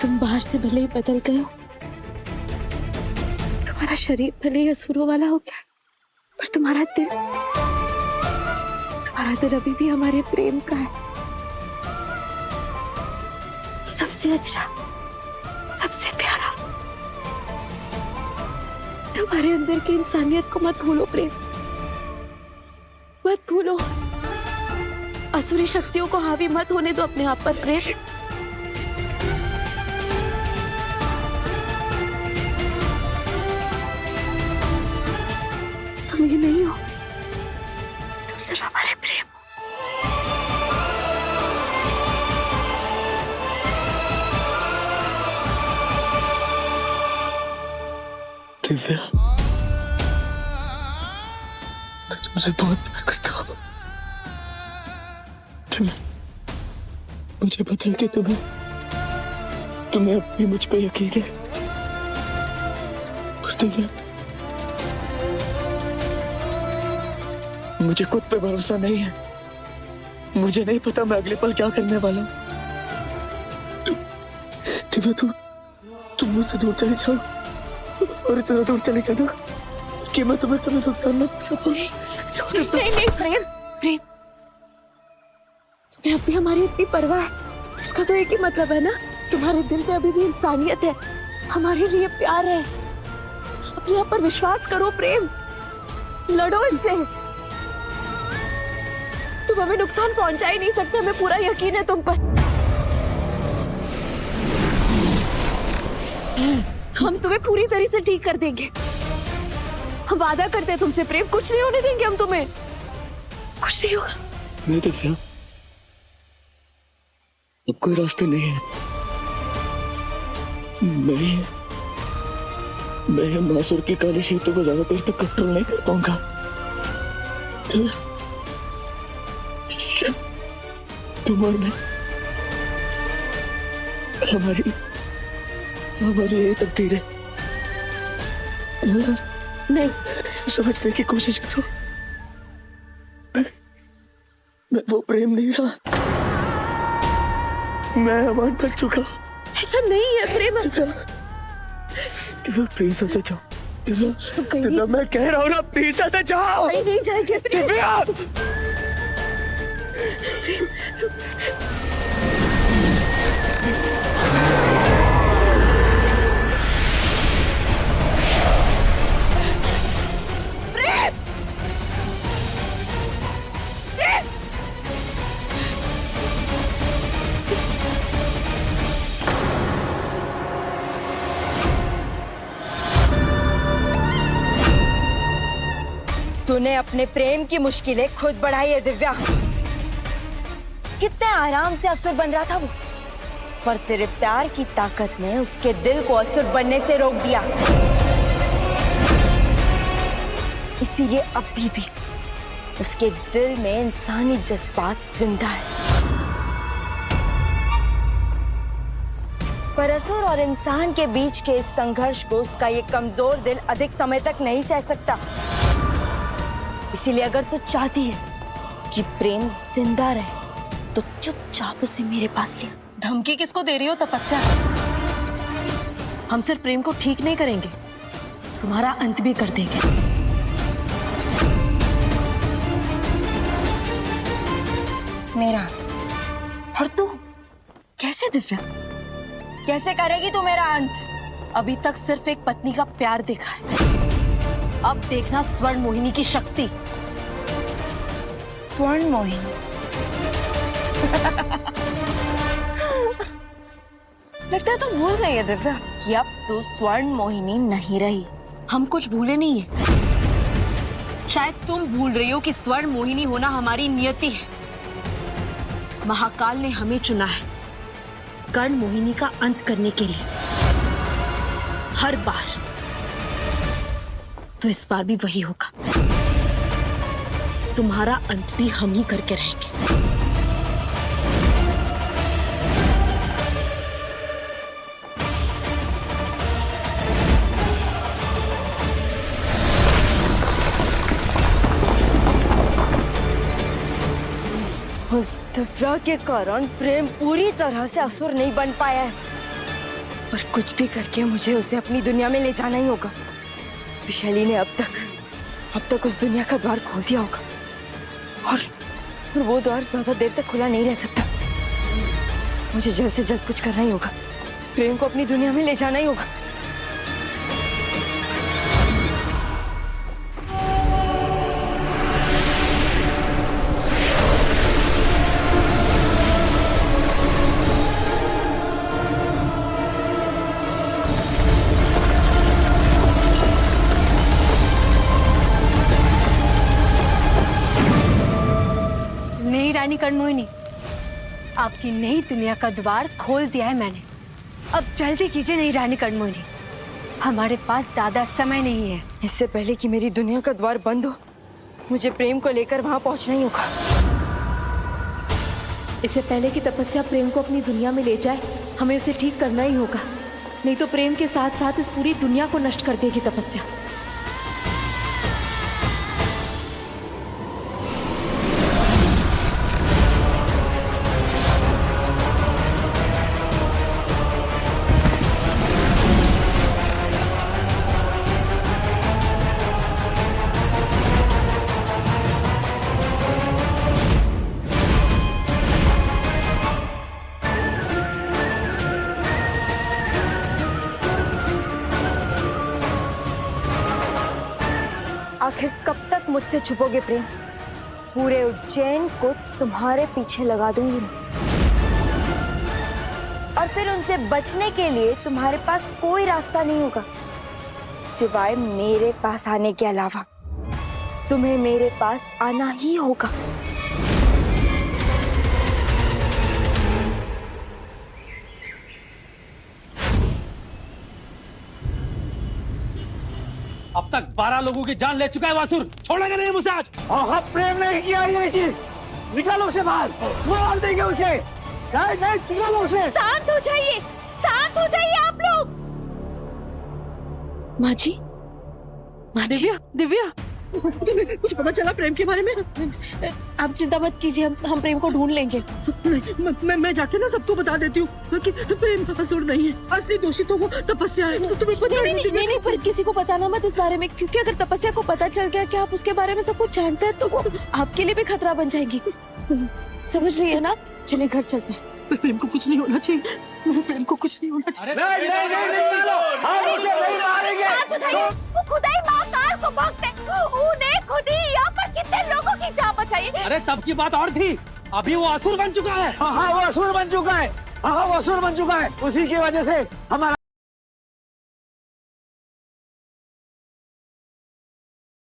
तुम बाहर से भले ही बदल गए हो, तुम्हारा शरीर भले ही असुरों वाला हो गया, पर तुम्हारा दिल अभी भी हमारे प्रेम का है। सबसे अच्छा, सबसे प्यारा। तुम्हारे अंदर की इंसानियत को मत भूलो प्रेम, मत भूलो। असुरी शक्तियों को हावी मत होने दो अपने आप पर प्रेम। तुम ये नहीं हो, तुम सिर्फ हमारे प्रेम हो। दिव्या, मैं तुमसे बहुत प्यार करता हूँ। मुझे पता है कि तुम्हें अब भी मुझ पे यकीन है। और दिव्या, मुझे खुद पे भरोसा नहीं है। मुझे नहीं पता मैं अगले पल क्या करने वाला हूँ। दिव्या, तुम मुझसे दूर चले जाओ और इतना दूर चले जाना कि मैं तुम्हें कभी नुकसान न पहुंचा पाऊं। नहीं प्रेम, तुम्हें अभी हमारी इतनी परवाह है, इसका तो एक ही मतलब है ना, तुम्हारे दिल में अभी भी इंसानियत है, हमारे लिए प्यार है। अपने आप पर विश्वास करो प्रेम, लड़ो इससे। तुम हमें नुकसान पहुंचा ही नहीं सकते, हमें पूरा यकीन है तुम पर। हम तुम्हें पूरी तरह से ठीक कर देंगे, हम वादा करते हैं तुमसे प्रेम, कुछ नहीं होने देंगे हम तुम्हें, कुछ नहीं होगा। नहीं दिव्या, अब कोई रास्ता नहीं है। मैं मासूर की काली शीतों को ज्यादा देर तक कंट्रोल नहीं कर पाऊंगा। तुम और मैं, हमारी यही तकदीर है। नहीं, तुम समझने की कोशिश करो। मैं वो प्रेम नहीं रहा, मैं अवान बन चुका। ऐसा नहीं है प्रेम। दिव्या प्लीज ऐसे जाओ। दिव्या मैं कह रहा हूँ ना, प्लीज ऐसे जाओ। नहीं जाएंगे दिव्या, तूने अपने प्रेम की मुश्किलें खुद बढ़ाई है दिव्या। कितने आराम से असुर बन रहा था वो, पर तेरे प्यार की ताकत ने उसके दिल को असुर बनने से रोक दिया। इसीलिए अभी भी उसके दिल में इंसानी जज्बात जिंदा है। पर असुर और इंसान के बीच के इस संघर्ष को उसका ये कमजोर दिल अधिक समय तक नहीं सह सकता। इसीलिए अगर तू चाहती है कि प्रेम जिंदा रहे तो चुपचाप उसे मेरे पास ले। धमकी किसको दे रही हो तपस्या? हम सिर्फ प्रेम को ठीक नहीं करेंगे, तुम्हारा अंत भी कर देंगे। मेरा? और तू कैसे दिव्या, कैसे करेगी तू मेरा अंत? अभी तक सिर्फ एक पत्नी का प्यार देखा है, अब देखना स्वर्ण मोहिनी की शक्ति। स्वर्ण मोहिनी? लगता है तो भूल गई है दिव्या कि अब तो स्वर्ण मोहिनी नहीं रही। हम कुछ भूले नहीं है, शायद तुम भूल रही हो कि स्वर्ण मोहिनी होना हमारी नियति है। महाकाल ने हमें चुना है कर्ण मोहिनी का अंत करने के लिए। हर बार तो इस बार भी वही होगा, तुम्हारा अंत भी हम ही करके रहेंगे। उस दिव्या के कारण प्रेम पूरी तरह से असुर नहीं बन पाया है, और कुछ भी करके मुझे उसे अपनी दुनिया में ले जाना ही होगा। विशाली ने अब तक उस दुनिया का द्वार खोल दिया होगा और वो द्वार ज्यादा देर तक खुला नहीं रह सकता। मुझे जल्द से जल्द कुछ करना ही होगा। प्रेम को अपनी दुनिया में ले जाना ही होगा। नहीं रानी कर्णमोहिनी, आपकी नई दुनिया का द्वार खोल दिया है मैंने। अब जल्दी कीजिए नहीं रानी कर्णमोहिनी, हमारे पास ज्यादा समय नहीं है। इससे पहले कि मेरी दुनिया का द्वार बंद हो, मुझे प्रेम को लेकर वहां पहुंचना ही होगा। इससे पहले कि तपस्या प्रेम को अपनी दुनिया में ले जाए, हमें उसे ठीक करना ही होगा। नहीं तो प्रेम के साथ साथ इस पूरी दुनिया को नष्ट कर देगी तपस्या। आखिर कब तक मुझसे छुपोगे प्रेम? पूरे उज्जैन को तुम्हारे पीछे लगा दूंगी मैं। और फिर उनसे बचने के लिए तुम्हारे पास कोई रास्ता नहीं होगा सिवाय मेरे पास आने के अलावा। तुम्हें मेरे पास आना ही होगा। अब तक 12 लोगों की जान ले चुका है वासुर, छोड़ेगा नहीं मुझे आज। हाँ प्रेम ने किया ये चीज, निकालो उसे बाहर, मार देंगे उसे। नहीं निकालो उसे। शांत हो जाइए, शांत हो जाइए आप लोग। माँ जी, दिव्या, दिव्या, तुम्हें कुछ पता चला प्रेम के बारे में? आप चिंता मत कीजिए, हम प्रेम को ढूंढ लेंगे। मैं जाके ना सबको बता देती हूँ कि प्रेम असुर नहीं है, असली दोषी तो वो तपस्या है। तो तुम्हें पता नहीं, पर किसी को बताना मत इस बारे में, क्योंकि अगर तपस्या को पता चल गया कि आप उसके बारे में सब कुछ जानते हैं तो वो आपके लिए भी खतरा बन जाएगी। समझ रही है ना? चले घर चलते हैं। प्रेम को कुछ नहीं होना चाहिए, मेरे प्रेम को कुछ नहीं होना चाहिए। वो खुद ही महाकाल को भक्त है, उन्हें खुद ही यहाँ पर कितने लोगों की जान बचाई। अरे तब की बात और थी, अभी वो असुर बन चुका है। हाँ वो असुर बन चुका है, हाँ वो असुर बन चुका है। उसी की वजह से हमारा